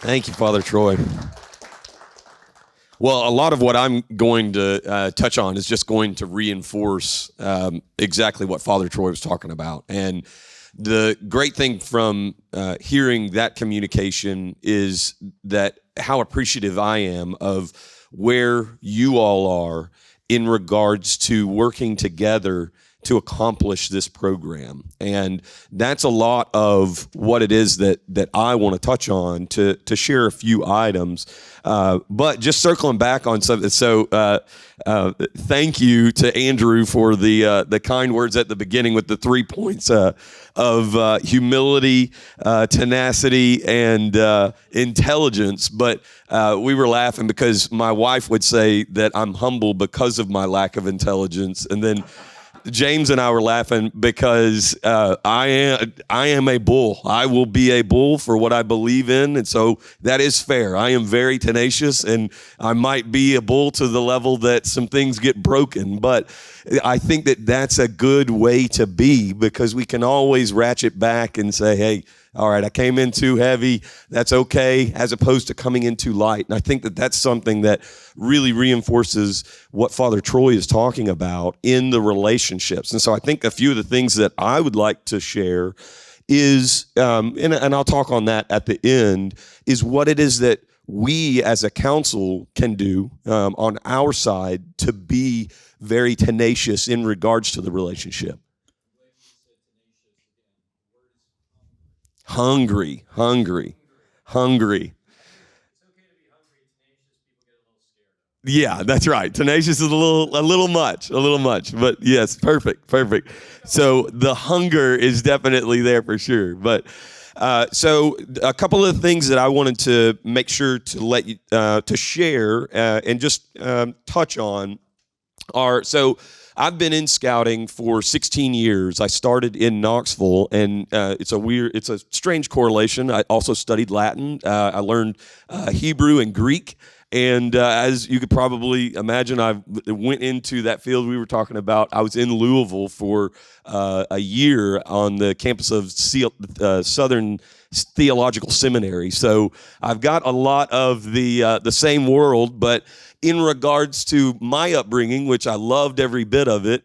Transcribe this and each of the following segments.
Thank you, Father Troy. Well, a lot of what I'm going to touch on is just going to reinforce exactly what Father Troy was talking about. And the great thing from hearing that communication is that how appreciative I am of where you all are in regards to working together to accomplish this program. And that's a lot of what it is that I want to touch on to share a few items. But just circling back on something, so thank you to Andrew for the kind words at the beginning with the 3 points of humility, tenacity, and intelligence. But we were laughing because my wife would say that I'm humble because of my lack of intelligence, and then James and I were laughing because I am a bull. I will be a bull for what I believe in, and so that is fair. I am very tenacious, and I might be a bull to the level that some things get broken, but I think that that's a good way to be, because we can always ratchet back and say, hey, all right, I came in too heavy. That's okay, as opposed to coming in too light. And I think that that's something that really reinforces what Father Troy is talking about in the relationships. And so I think a few of the things that I would like to share is, and I'll talk on that at the end, is what it is that we as a council can do on our side to be very tenacious in regards to the relationship. Hungry. Yeah, that's right. Tenacious is a little much, but yes, perfect. So the hunger is definitely there for sure. But so a couple of things that I wanted to make sure to let you to share and just touch on are, so I've been in scouting for 16 years. I started in Knoxville, and it's a strange correlation. I also studied Latin. I learned Hebrew and Greek. And as you could probably imagine, I went into that field we were talking about. I was in Louisville for a year on the campus of Southern Theological Seminary. So I've got a lot of the same world, but in regards to my upbringing, which I loved every bit of it,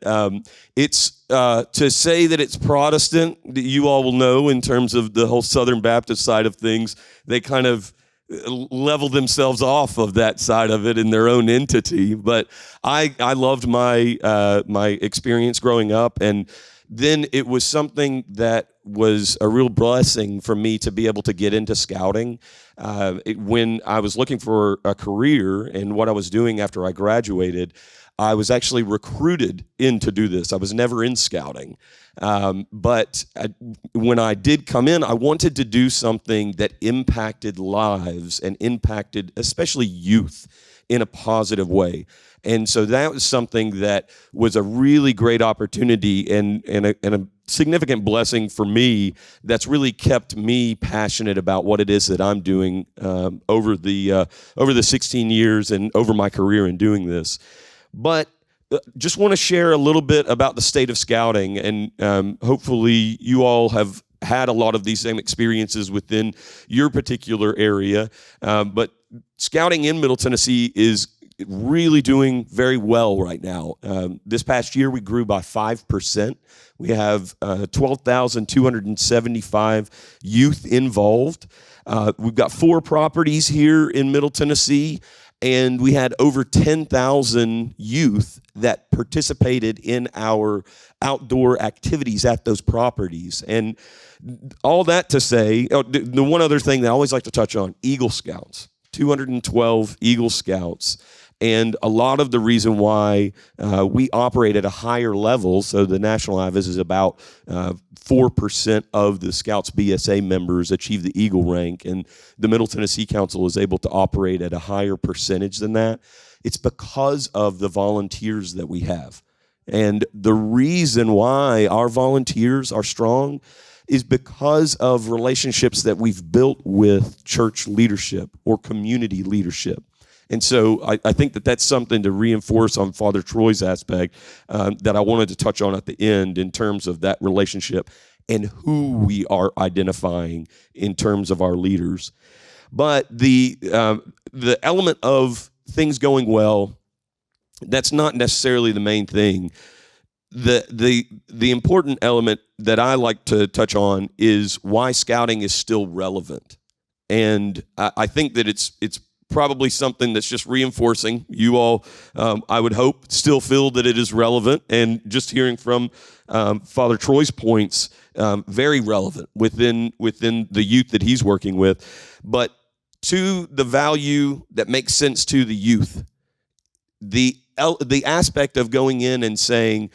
it's to say that it's Protestant, you all will know in terms of the whole Southern Baptist side of things, they kind of level themselves off of that side of it in their own entity. But I loved my experience growing up, and then it was something that was a real blessing for me to be able to get into scouting. When I was looking for a career and what I was doing after I graduated, I was actually recruited in to do this. I was never in scouting. But when I did come in, I wanted to do something that impacted lives and impacted especially youth in a positive way. And so that was something that was a really great opportunity and a significant blessing for me that's really kept me passionate about what it is that I'm doing over the 16 years and over my career in doing this. But just want to share a little bit about the state of scouting, and hopefully you all have had a lot of these same experiences within your particular area. But scouting in Middle Tennessee is really doing very well right now. This past year, we grew by 5%. We have 12,275 youth involved. We've got 4 properties here in Middle Tennessee, and we had over 10,000 youth that participated in our outdoor activities at those properties. And all that to say, the one other thing that I always like to touch on, Eagle Scouts, 212 Eagle Scouts. And a lot of the reason why we operate at a higher level, so the national average is about 4% of the Scouts BSA members achieve the Eagle rank, and the Middle Tennessee Council is able to operate at a higher percentage than that. It's because of the volunteers that we have. And the reason why our volunteers are strong is because of relationships that we've built with church leadership or community leadership. And so I think that that's something to reinforce on Father Troy's aspect that I wanted to touch on at the end in terms of that relationship and who we are identifying in terms of our leaders. But the element of things going well, that's not necessarily the main thing. The important element that I like to touch on is why scouting is still relevant. And I think that it's probably something that's just reinforcing. You all, I would hope, still feel that it is relevant. And just hearing from Father Troy's points, very relevant within the youth that he's working with. But to the value that makes sense to the youth, the aspect of going in and saying,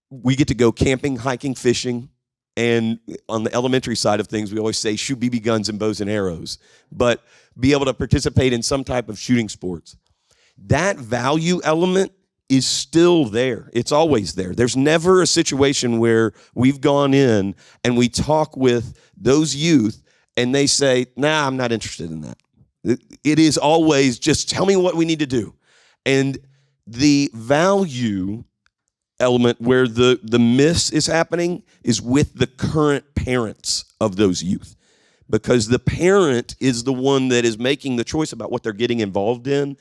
we get to go camping, hiking, fishing, and on the elementary side of things, we always say shoot BB guns and bows and arrows, but be able to participate in some type of shooting sports. That value element is still there. It's always there. There's never a situation where we've gone in and we talk with those youth and they say, nah, I'm not interested in that. It is always just tell me what we need to do. And the value element where the miss is happening is with the current parents of those youth, because the parent is the one that is making the choice about what they're getting involved in.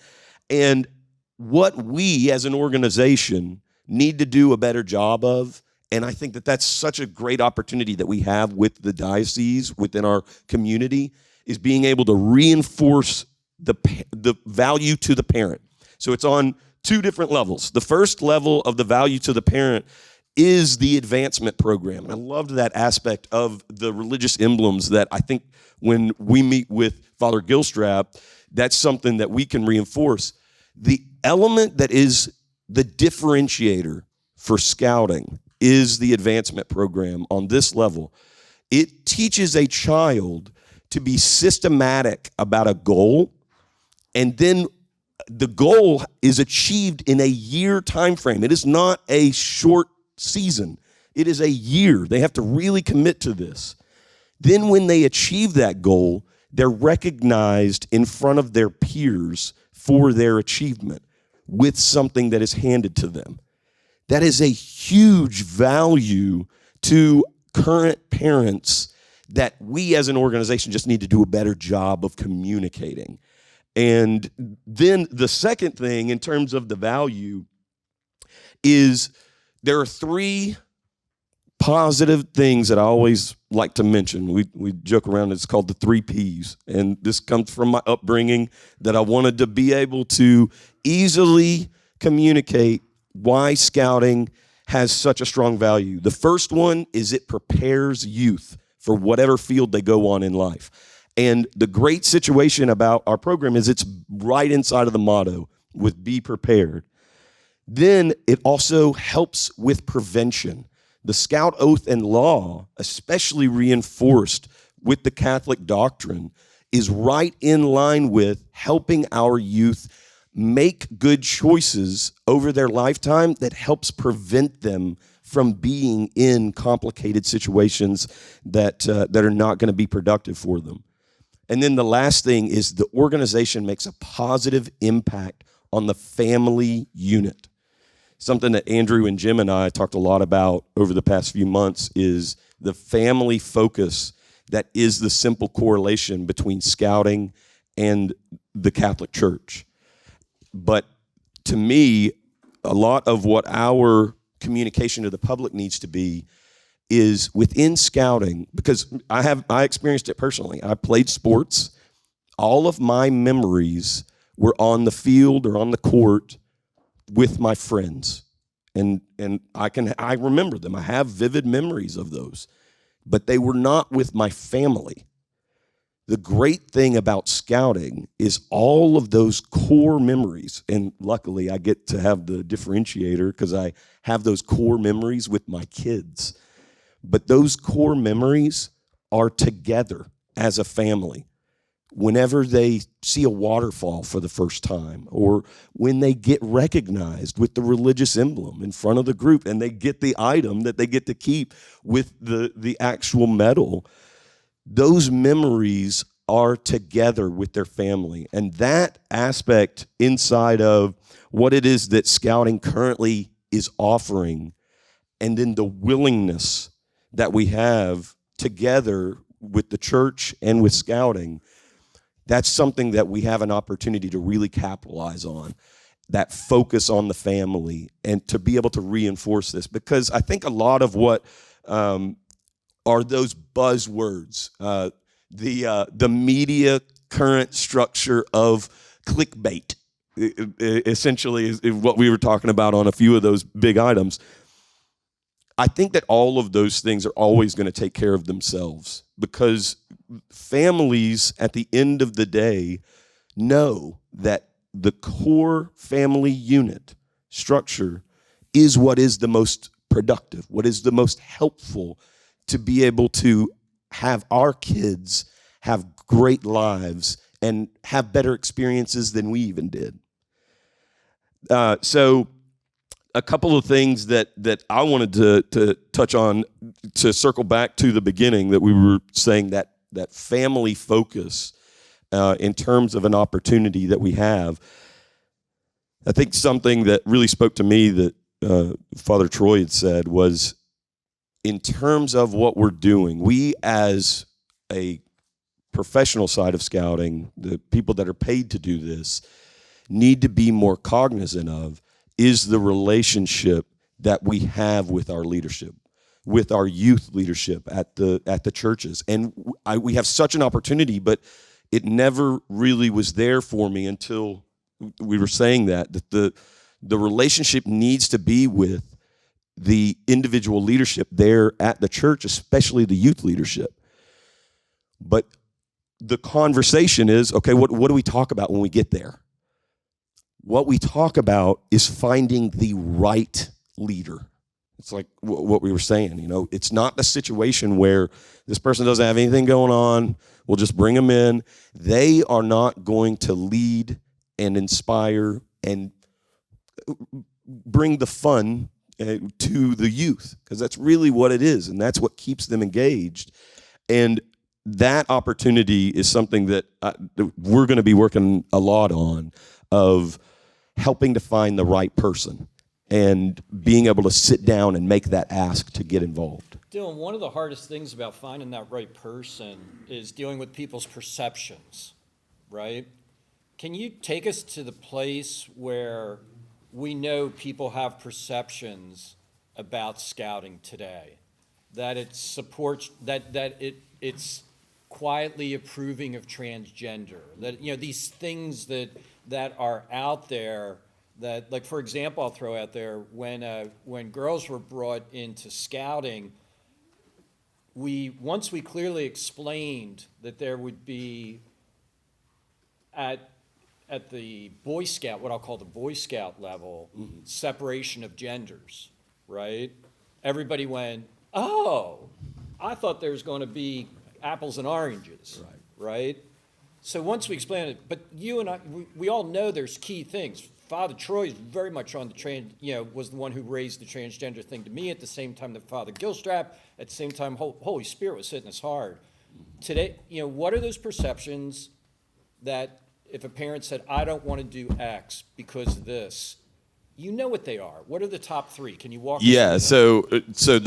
And what we as an organization need to do a better job of, and I think that that's such a great opportunity that we have with the diocese within our community, is being able to reinforce the value to the parent. So it's on two different levels. The first level of the value to the parent is the advancement program. And I loved that aspect of the religious emblems that I think when we meet with Father Gilstrap, that's something that we can reinforce. The element that is the differentiator for scouting is the advancement program on this level. It teaches a child to be systematic about a goal, and then the goal is achieved in a year time frame. It is not a short season. It is a year. They have to really commit to this. Then when they achieve that goal, they're recognized in front of their peers for their achievement with something that is handed to them. That is a huge value to current parents that we as an organization just need to do a better job of communicating. And then the second thing in terms of the value is there are three positive things that I always like to mention. We joke around, it's called the 3 Ps. And this comes from my upbringing, that I wanted to be able to easily communicate why scouting has such a strong value. The first one is it prepares youth for whatever field they go on in life. And the great situation about our program is it's right inside of the motto with be prepared. Then it also helps with prevention. The Scout Oath and Law, especially reinforced with the Catholic doctrine, is right in line with helping our youth make good choices over their lifetime that helps prevent them from being in complicated situations that are not going to be productive for them. And then the last thing is the organization makes a positive impact on the family unit. Something that Andrew and Jim and I talked a lot about over the past few months is the family focus that is the simple correlation between scouting and the Catholic Church. But to me, a lot of what our communication to the public needs to be is within scouting, because I experienced it personally. I played sports. All of my memories were on the field or on the court with my friends. And I remember them. I have vivid memories of those. But they were not with my family. The great thing about scouting is all of those core memories, and luckily I get to have the differentiator because I have those core memories with my kids. But those core memories are together as a family. Whenever they see a waterfall for the first time, or when they get recognized with the religious emblem in front of the group and they get the item that they get to keep with the actual medal, those memories are together with their family. And that aspect inside of what it is that scouting currently is offering, and then the willingness that we have together with the church and with scouting, that's something that we have an opportunity to really capitalize on, that focus on the family, and to be able to reinforce this. Because I think a lot of what are those buzzwords, the media current structure of clickbait, essentially is what we were talking about on a few of those big items. I think that all of those things are always going to take care of themselves, because families at the end of the day know that the core family unit structure is what is the most productive, what is the most helpful to be able to have our kids have great lives and have better experiences than we even did. So a couple of things that I wanted to touch on, to circle back to the beginning, that we were saying that family focus in terms of an opportunity that we have. I think something that really spoke to me that Father Troy had said was, in terms of what we're doing, we as a professional side of scouting, the people that are paid to do this, need to be more cognizant of is the relationship that we have with our leadership, with our youth leadership at the churches. And we have such an opportunity, but it never really was there for me until we were saying that the relationship needs to be with the individual leadership there at the church, especially the youth leadership. But the conversation is, okay, what do we talk about when we get there? What we talk about is finding the right leader. It's like what we were saying, it's not a situation where this person doesn't have anything going on, we'll just bring them in. They are not going to lead and inspire and bring the fun to the youth, because that's really what it is, and that's what keeps them engaged. And that opportunity is something that we're going to be working a lot on, of helping to find the right person and being able to sit down and make that ask to get involved. Dylan, one of the hardest things about finding that right person is dealing with people's perceptions, right? Can you take us to the place where we know people have perceptions about scouting today, that it supports, that it's quietly approving of transgender, that these things that are out there, that, like, for example, I'll throw out there, when girls were brought into scouting, once we clearly explained that there would be at the Boy Scout, what I'll call the Boy Scout level, separation of genders, right? Everybody went, oh, I thought there was going to be apples and oranges, right? So once we explained it, but you and I, we all know there's key things. Father Troy is very much on the was the one who raised the transgender thing to me at the same time that Father Gilstrap, at the same time Holy Spirit was hitting us hard. Today, what are those perceptions that if a parent said, I don't want to do X because of this, what they are? What are the top three? Can you walk us through that? So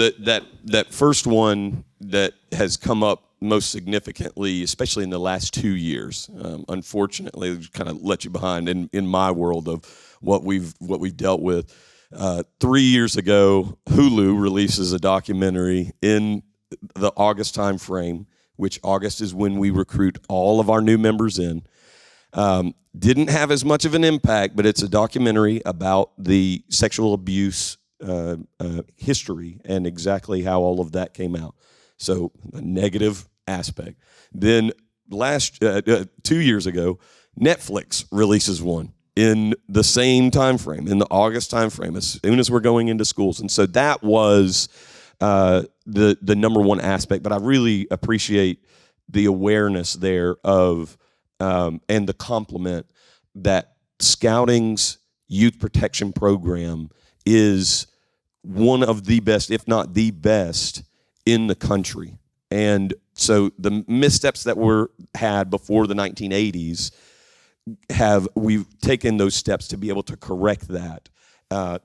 that first one that has come up most significantly, especially in the last 2 years, unfortunately, kind of let you behind in my world of what we've dealt with. 3 years ago, Hulu releases a documentary in the August time frame, which August is when we recruit all of our new members in. Didn't have as much of an impact, but it's a documentary about the sexual abuse history and exactly how all of that came out. So a negative aspect. Then 2 years ago, Netflix releases one in the same time frame, in the August time frame, as soon as we're going into schools. And so that was the number one aspect. But I really appreciate the awareness there of and the compliment that Scouting's youth protection program is one of the best, if not the best, in the country. And so the missteps that were had before the 1980s, we've taken those steps to be able to correct that.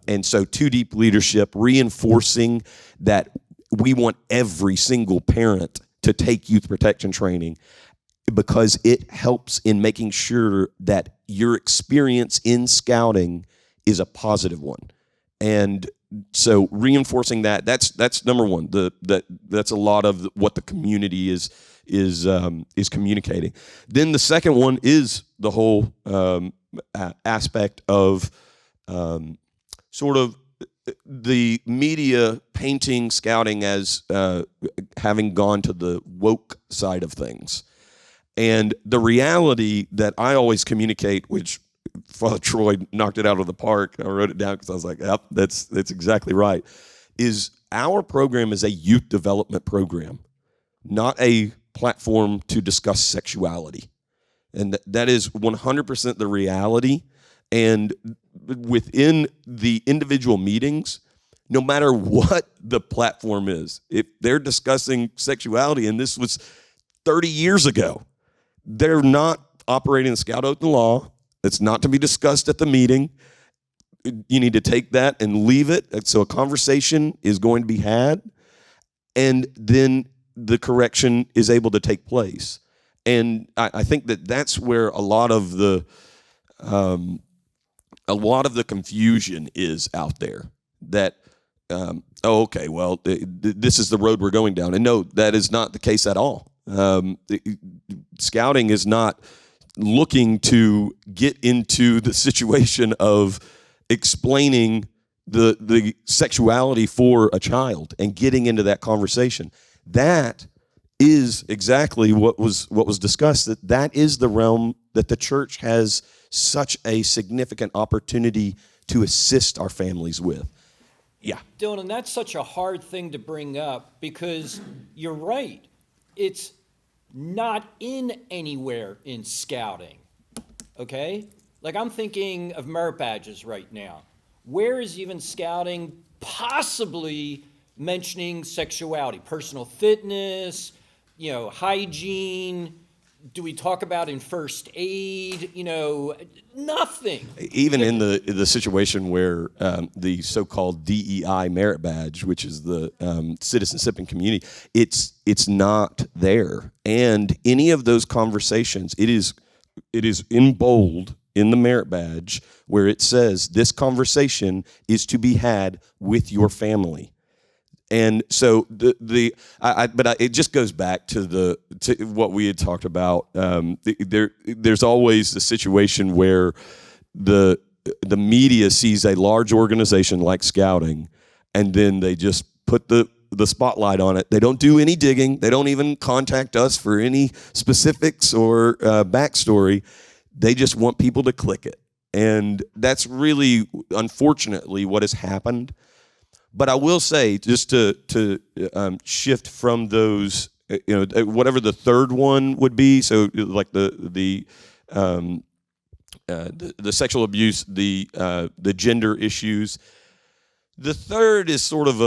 And so Two Deep Leadership, reinforcing that we want every single parent to take youth protection training, because it helps in making sure that your experience in scouting is a positive one. And so reinforcing that's number one. That's a lot of what the community is communicating. Then the second one is the whole aspect of sort of the media painting scouting as having gone to the woke side of things. And the reality that I always communicate, which Father Troy knocked it out of the park, I wrote it down because I was like, yep, that's exactly right, is our program is a youth development program, not a platform to discuss sexuality. And that is 100% the reality. And within the individual meetings, no matter what the platform is, if they're discussing sexuality, and this was 30 years ago, they're not operating the Scout Oath and Law. It's not to be discussed at the meeting. You need to take that and leave it. So a conversation is going to be had, and then the correction is able to take place. And I think that's where a lot of the confusion is out there. That okay, well, this is the road we're going down, and no, that is not the case at all. Scouting is not looking to get into the situation of explaining the sexuality for a child and getting into that conversation. That is exactly what was discussed. That is the realm that the church has such a significant opportunity to assist our families with. Yeah. Dylan, and that's such a hard thing to bring up because you're right. It's not in anywhere in scouting, okay? Like I'm thinking of merit badges right now. Where is even scouting possibly mentioning sexuality, personal fitness, hygiene? Do we talk about in first aid? Nothing. Even in the situation where the so-called DEI merit badge, which is the citizenship and community, it's not there. And any of those conversations, it is in bold in the merit badge where it says this conversation is to be had with your family. And so it just goes back to what we had talked about. There's always the situation where the media sees a large organization like Scouting, and then they just put the spotlight on it. They don't do any digging. They don't even contact us for any specifics or backstory. They just want people to click it, and that's really, unfortunately, what has happened. But I will say, just to shift from those, whatever the third one would be. So like the sexual abuse, the gender issues. The third is sort of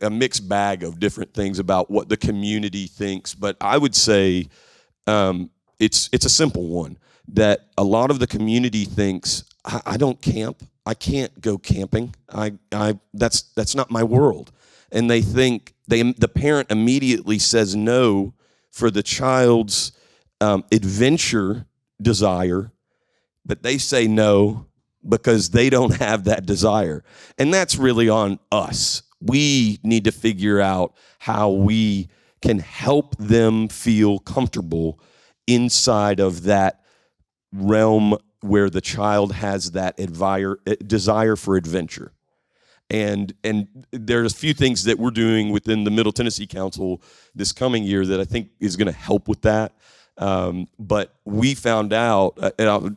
a mixed bag of different things about what the community thinks. But I would say it's a simple one, that a lot of the community thinks, I don't camp. I can't go camping. That's not my world. And they think the parent immediately says no for the child's adventure desire, but they say no because they don't have that desire. And that's really on us. We need to figure out how we can help them feel comfortable inside of that realm where the child has that desire for adventure. And there's a few things that we're doing within the Middle Tennessee Council this coming year that I think is going to help with that. But we found out, and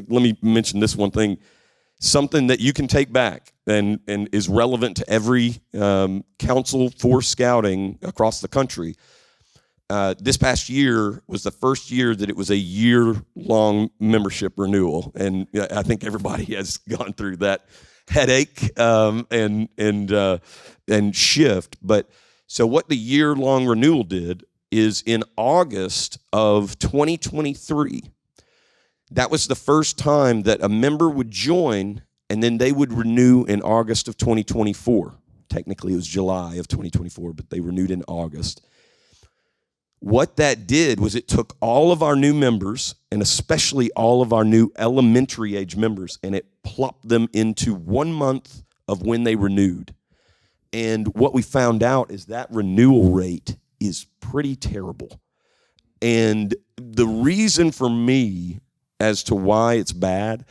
let me mention this one thing, something that you can take back and is relevant to every council for scouting across the country. This past year was the first year that it was a year-long membership renewal, and I think everybody has gone through that headache and shift. But so what the year-long renewal did is in August of 2023, that was the first time that a member would join, and then they would renew in August of 2024. Technically, it was July of 2024, but they renewed in August. what that did was it took all of our new members, and especially all of our new elementary age members, and it plopped them into 1 month of when they renewed. And what we found out is that renewal rate is pretty terrible. And the reason for me as to why it's bad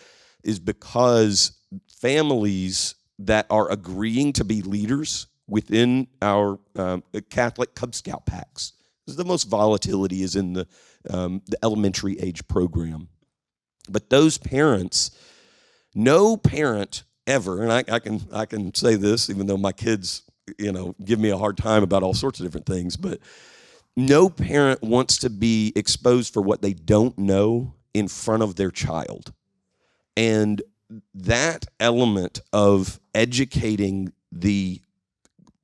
is because families that are agreeing to be leaders within our Catholic Cub Scout packs, the most volatility is in the elementary age program. But those parents, no parent ever, and I can say this even though my kids, give me a hard time about all sorts of different things, but no parent wants to be exposed for what they don't know in front of their child. And that element of educating the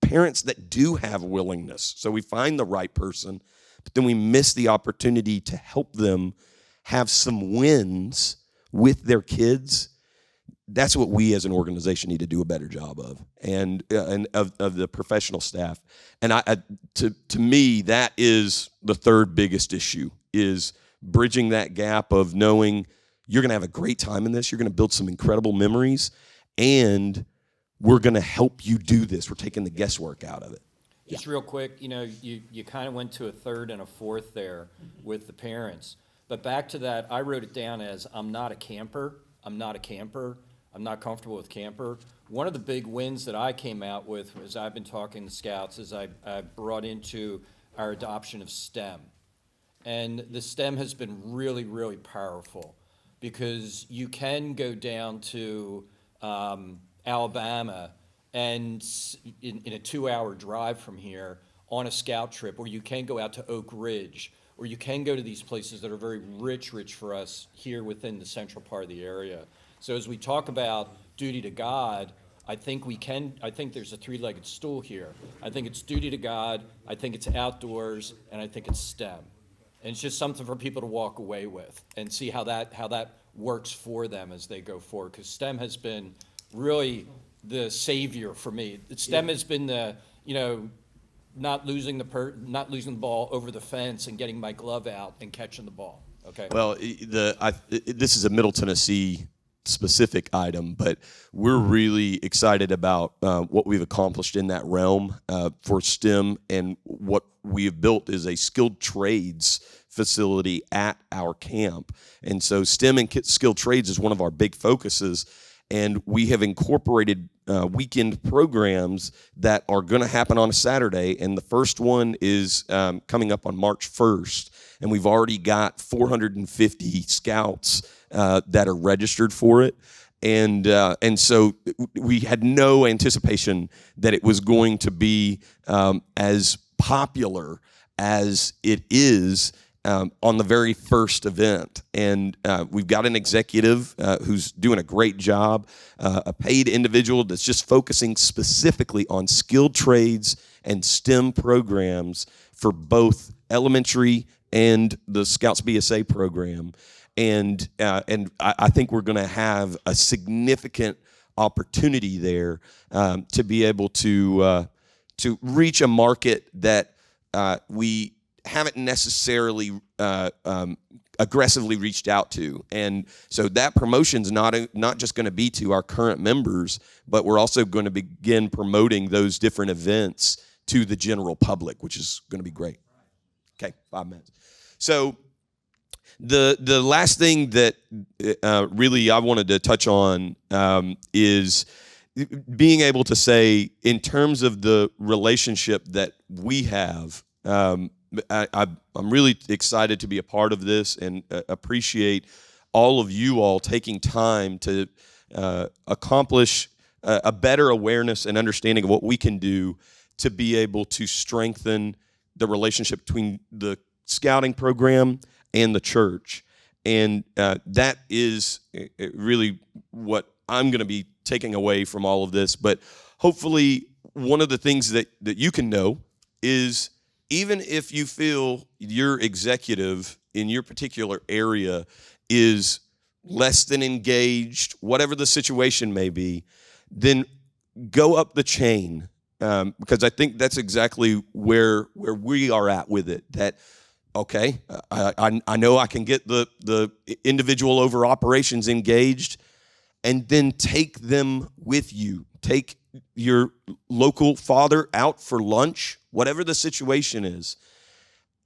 parents that do have willingness, so we find the right person, but then we miss the opportunity to help them have some wins with their kids. That's what we as an organization need to do a better job of, and of the professional staff. And to me, that is the third biggest issue, is bridging that gap of knowing you're going to have a great time in this, you're going to build some incredible memories, and we're going to help you do this. We're taking the guesswork out of it. Just real quick, you kind of went to a third and a fourth there with the parents. But back to that, I wrote it down as I'm not a camper. I'm not a camper. I'm not comfortable with camper. One of the big wins that I came out with, as I've been talking to scouts, is I brought into our adoption of STEM. And the STEM has been really, really powerful, because you can go down to Alabama and in a 2-hour drive from here on a scout trip, or you can go out to Oak Ridge, or you can go to these places that are very rich for us here within the central part of the area. So as we talk about duty to God, I think there's a three-legged stool here. I think it's duty to God, I think it's outdoors, and I think it's STEM. And it's just something for people to walk away with and see how that works for them as they go forward. Because STEM has been really the savior for me. STEM has been the, not losing the ball over the fence and getting my glove out and catching the ball. Okay. Well, this is a Middle Tennessee specific item, but we're really excited about what we've accomplished in that realm for STEM, and what we have built is a skilled trades facility at our camp. And so STEM and skilled trades is one of our big focuses, and we have incorporated weekend programs that are going to happen on a Saturday, and the first one is coming up on March 1st, and we've already got 450 scouts that are registered for it. And so we had no anticipation that it was going to be as popular as it is on the very first event. And we've got an executive who's doing a great job, a paid individual that's just focusing specifically on skilled trades and STEM programs for both elementary and the Scouts BSA program. And I think we're going to have a significant opportunity there to be able to reach a market that we haven't necessarily aggressively reached out to. And so that promotion's not just going to be to our current members, but we're also going to begin promoting those different events to the general public, which is going to be great. Okay, 5 minutes. So the last thing that really I wanted to touch on is being able to say, in terms of the relationship that we have, I'm really excited to be a part of this, and appreciate all of you all taking time to accomplish a better awareness and understanding of what we can do to be able to strengthen the relationship between the scouting program and the church. And that is really what I'm going to be taking away from all of this. But hopefully one of the things that you can know is, even if you feel your executive in your particular area is less than engaged, whatever the situation may be, then go up the chain because I think that's exactly where we are at with it. That okay, I know I can get the individual over operations engaged, and then take them with you. Take your local father out for lunch, whatever the situation is.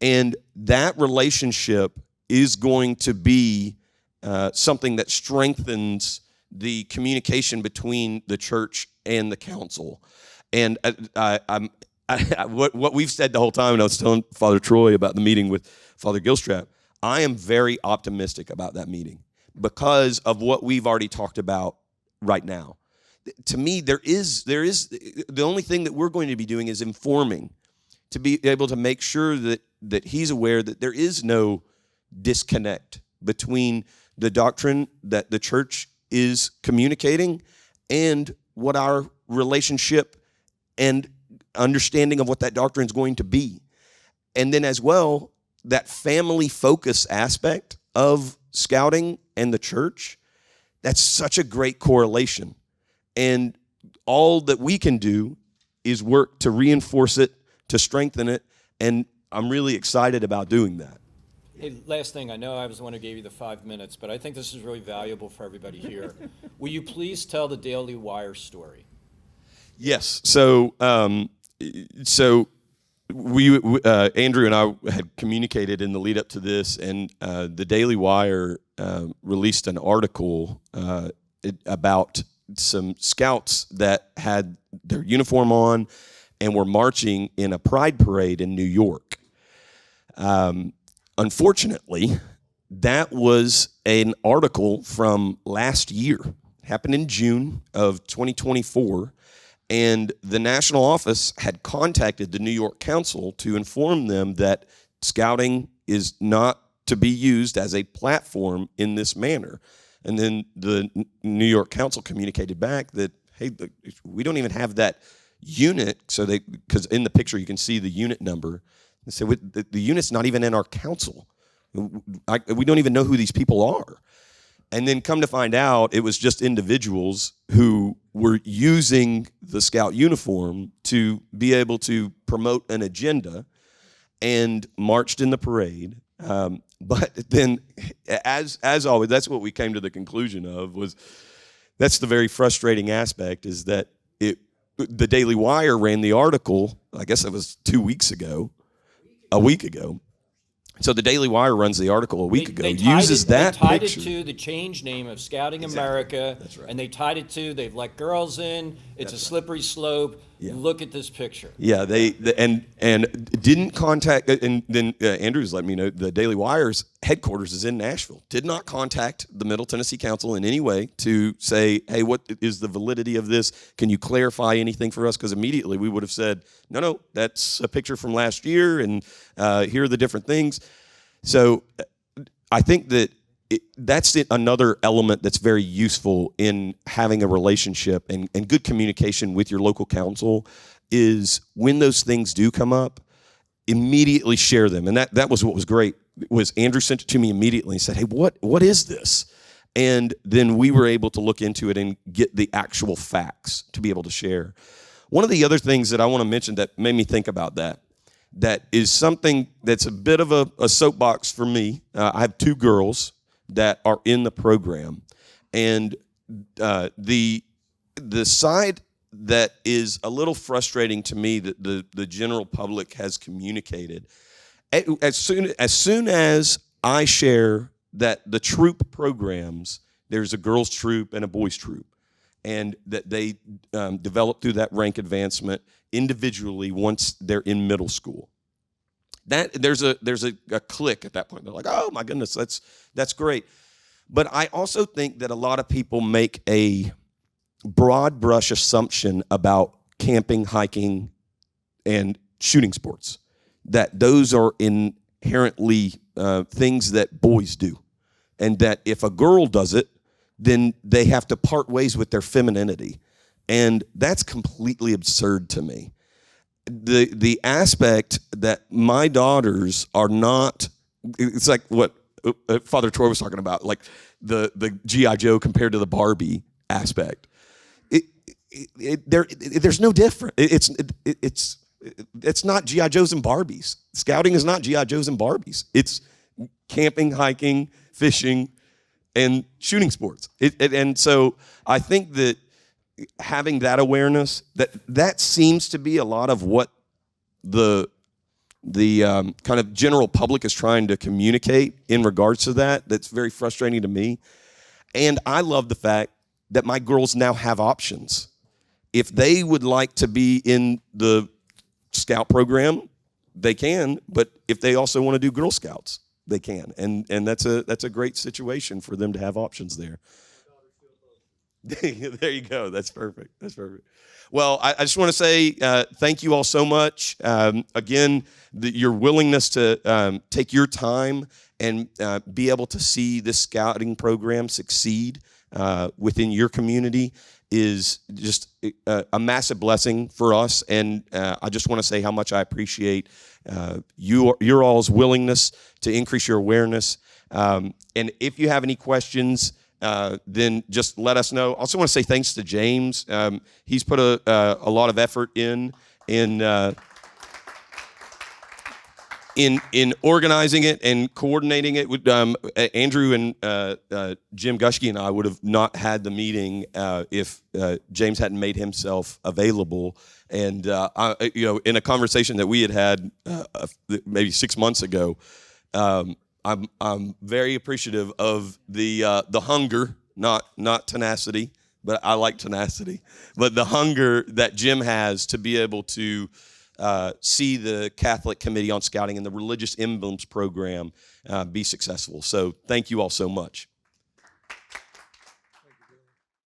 And that relationship is going to be something that strengthens the communication between the church and the council. And what we've said the whole time, and I was telling Father Troy about the meeting with Father Gilstrap, I am very optimistic about that meeting because of what we've already talked about right now. To me, there is the only thing that we're going to be doing is informing, to be able to make sure that he's aware that there is no disconnect between the doctrine that the church is communicating and what our relationship and understanding of what that doctrine is going to be. And then as well, that family focus aspect of scouting and the church, that's such a great correlation. And all that we can do is work to reinforce it, to strengthen it, and I'm really excited about doing that. Hey, last thing, I know I was the one who gave you the 5 minutes, but I think this is really valuable for everybody here. Will you please tell the Daily Wire story? Yes. So we Andrew and I had communicated in the lead up to this, and the Daily Wire released an article about some scouts that had their uniform on and were marching in a pride parade in New York. Unfortunately, that was an article from last year. It happened in June of 2024, and the national office had contacted the New York Council to inform them that scouting is not to be used as a platform in this manner. And then the New York Council communicated back that, hey, we don't even have that unit. So because in the picture you can see the unit number. They said, the unit's not even in our council. We don't even know who these people are. And then come to find out, it was just individuals who were using the scout uniform to be able to promote an agenda and marched in the parade. But then, as always, that's what we came to the conclusion of, was that's the very frustrating aspect, is that the Daily Wire ran the article, I guess it was a week ago. So the Daily Wire runs the article a week ago, uses that picture. They tied it to the change name of Scouting America, That's right. and they tied it to, they've let girls in, it's a slippery slope. Yeah. Look at this picture. Yeah, and didn't contact, and then Andrew's let me know the Daily Wire's headquarters is in Nashville. Did not contact the Middle Tennessee Council in any way to say, hey, what is the validity of this? Can you clarify anything for us? Because immediately we would have said, no, that's a picture from last year, and here are the different things. So I think that that's another element that's very useful in having a relationship and good communication with your local council, is when those things do come up, immediately share them. And that was what was great, was Andrew sent it to me immediately and said, hey, what is this? And then we were able to look into it and get the actual facts to be able to share. One of the other things that I want to mention that made me think about that is something that's a bit of a soapbox for me. I have two girls that are in the program, and the side that is a little frustrating to me that the general public has communicated, as soon as I share that the troop programs, there's a girls troop and a boys troop, and that they develop through that rank advancement individually once they're in middle school. That there's a click at that point. They're like, oh my goodness, that's great. But I also think that a lot of people make a broad brush assumption about camping, hiking, and shooting sports, that those are inherently things that boys do, and that if a girl does it, then they have to part ways with their femininity. And that's completely absurd to me. The aspect that my daughters are not, it's like what Father Troy was talking about, like the G.I. Joe compared to the Barbie aspect. there's no different. It's not GI Joes and Barbies. Scouting is not GI Joes and Barbies. It's camping, hiking, fishing, and shooting sports. And so I think that having that awareness, that seems to be a lot of what the kind of general public is trying to communicate in regards to that. That's very frustrating to me. And I love the fact that my girls now have options. If they would like to be in the Scout program, they can. But if they also want to do Girl Scouts, they can. And that's a great situation for them to have options there. There you go. That's perfect. That's perfect. Well, I just want to say thank you all so much. Again, your willingness to take your time and be able to see this scouting program succeed within your community is just a massive blessing for us. And I just want to say how much I appreciate your all's willingness to increase your awareness. And if you have any questions, then just let us know. I also want to say thanks to James. He's put a lot of effort in organizing it and coordinating it. With Andrew and Jim Gushke and I would have not had the meeting if James hadn't made himself available. And in a conversation that we had maybe 6 months ago, I'm very appreciative of the hunger, not tenacity, but I like tenacity, but the hunger that Jim has to be able to see the Catholic Committee on Scouting and the Religious Emblems program be successful. So thank you all so much.